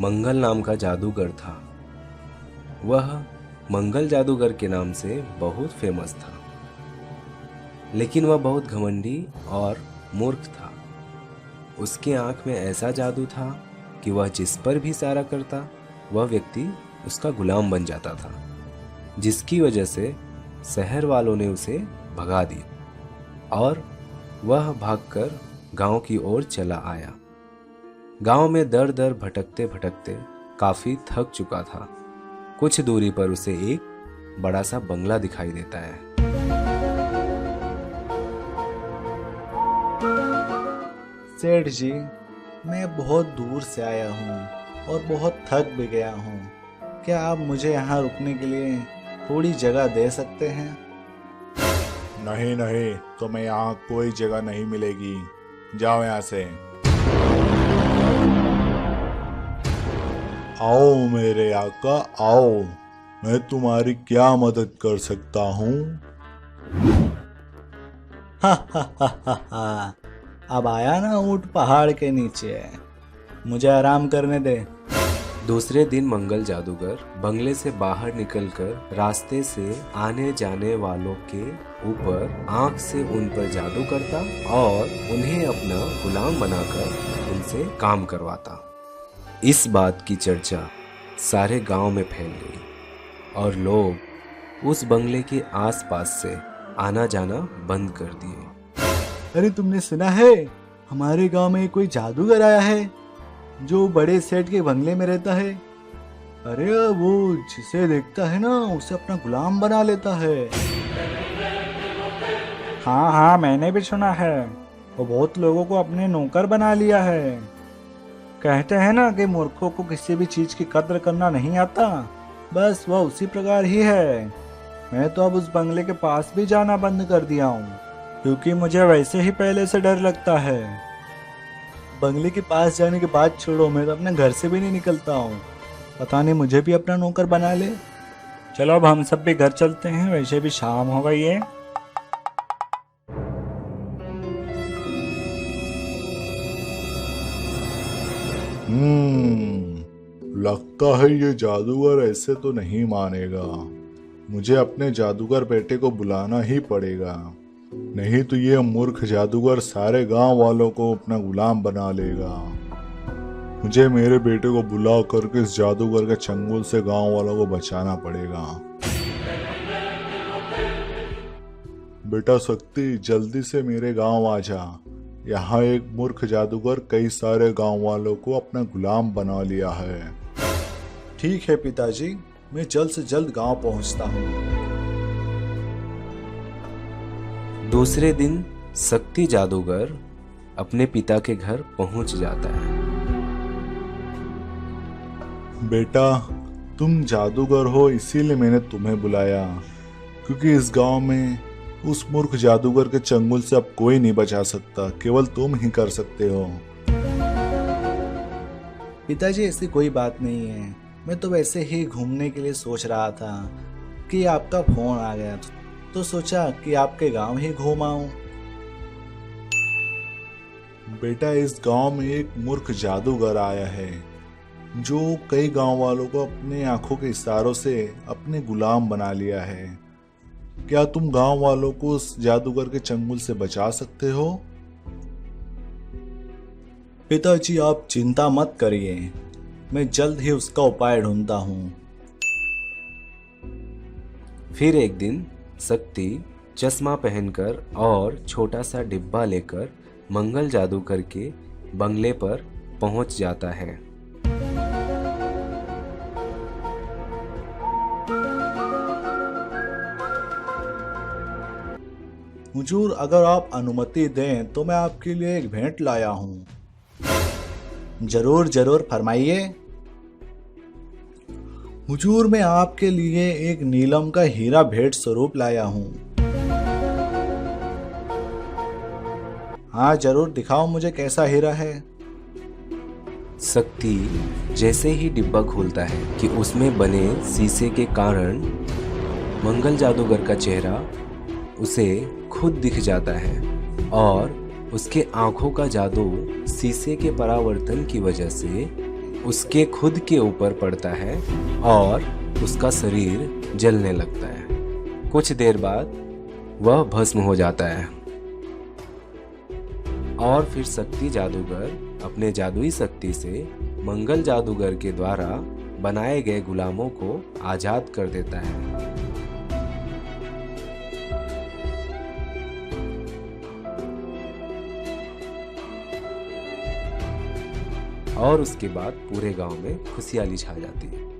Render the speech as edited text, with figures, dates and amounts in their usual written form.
मंगल नाम का जादूगर था। वह मंगल जादूगर के नाम से बहुत फेमस था, लेकिन वह बहुत घमंडी और मूर्ख था। उसके आंख में ऐसा जादू था कि वह जिस पर भी इशारा करता वह व्यक्ति उसका गुलाम बन जाता था, जिसकी वजह से शहर वालों ने उसे भगा दिया और वह भागकर गांव की ओर चला आया। गांव में दर दर भटकते भटकते काफी थक चुका था। कुछ दूरी पर उसे एक बड़ा सा बंगला दिखाई देता है। सेठ जी, मैं बहुत दूर से आया हूँ और बहुत थक भी गया हूँ। क्या आप मुझे यहाँ रुकने के लिए थोड़ी जगह दे सकते हैं? नहीं नहीं, तुम्हें यहाँ कोई जगह नहीं मिलेगी। जाओ यहाँ से। आओ मेरे आका, आओ। मैं तुम्हारी क्या मदद कर सकता हूँ? हा। अब आया ना ऊँट पहाड़ के नीचे, मुझे आराम करने दे। दूसरे दिन मंगल जादूगर बंगले से बाहर निकलकर रास्ते से आने जाने वालों के ऊपर आंख से उन पर जादू करता और उन्हें अपना गुलाम बनाकर उनसे काम करवाता। इस बात की चर्चा सारे गांव में फैल गई और लोग उस बंगले के आसपास से आना जाना बंद कर दिए। अरे तुमने सुना है, हमारे गांव में कोई जादूगर आया है जो बड़े सेठ के बंगले में रहता है। अरे वो जिसे देखता है ना उसे अपना गुलाम बना लेता है। हाँ, मैंने भी सुना है। वो बहुत लोगों को अपने नौकर बना लिया है। कहते हैं ना कि मूर्खों को किसी भी चीज की कद्र करना नहीं आता, बस वह उसी प्रकार ही है। मैं तो अब उस बंगले के पास भी जाना बंद कर दिया हूँ, क्योंकि मुझे वैसे ही पहले से डर लगता है। बंगले के पास जाने के बाद छोड़ो, मैं तो अपने घर से भी नहीं निकलता हूँ। पता नहीं मुझे भी अपना नौकर बना ले। चलो अब हम सब भी घर चलते हैं, वैसे भी शाम हो गई है। लगता है ये जादूगर ऐसे तो नहीं मानेगा। मुझे अपने जादूगर बेटे को बुलाना ही पड़ेगा, नहीं तो ये मूर्ख जादूगर सारे गांव वालों को अपना गुलाम बना लेगा। मुझे मेरे बेटे को बुला करके इस जादूगर के चंगुल से गांव वालों को बचाना पड़ेगा। बेटा शक्ति, जल्दी से मेरे गांव आ जा। यहाँ एक मूर्ख जादूगर कई सारे गांव वालों को अपना गुलाम बना लिया है। ठीक है पिताजी, मैं जल्द से जल्द गांव पहुंचता हूँ। दूसरे दिन शक्ति जादूगर अपने पिता के घर पहुंच जाता है। बेटा, तुम जादूगर हो इसीलिए मैंने तुम्हें बुलाया, क्योंकि इस गांव में उस मूर्ख जादूगर के चंगुल से अब कोई नहीं बचा सकता, केवल तुम ही कर सकते हो। पिताजी ऐसी कोई बात नहीं है, मैं तो वैसे ही घूमने के लिए सोच रहा था कि आपका फोन आ गया, तो सोचा कि आपके गांव ही घूम आऊं। बेटा, इस गांव में एक मूर्ख जादूगर आया है जो कई गांव वालों को अपने आंखों के इशारों से अपने गुलाम बना लिया है। क्या तुम गांव वालों को उस जादूगर के चंगुल से बचा सकते हो? पिताजी आप चिंता मत करिए, मैं जल्द ही उसका उपाय ढूंढता हूँ। फिर एक दिन शक्ति चश्मा पहनकर और छोटा सा डिब्बा लेकर मंगल जादूगर के बंगले पर पहुंच जाता है। हुजूर, अगर आप अनुमति दें तो मैं आपके लिए एक भेंट लाया हूँ। जरूर जरूर फरमाइए। हुजूर, मैं आपके लिए एक नीलम का हीरा भेंट स्वरूप लाया हूँ। हाँ जरूर, दिखाओ मुझे कैसा हीरा है। शक्ति जैसे ही डिब्बा खोलता है कि उसमें बने शीशे के कारण मंगल जादूगर का चेहरा उसे खुद दिख जाता है और उसके आंखों का जादू शीशे के परावर्तन की वजह से उसके खुद के ऊपर पड़ता है और उसका शरीर जलने लगता है। कुछ देर बाद वह भस्म हो जाता है और फिर शक्ति जादूगर अपने जादुई शक्ति से मंगल जादूगर के द्वारा बनाए गए गुलामों को आजाद कर देता है। और उसके बाद पूरे गांव में खुशहाली छा जाती है।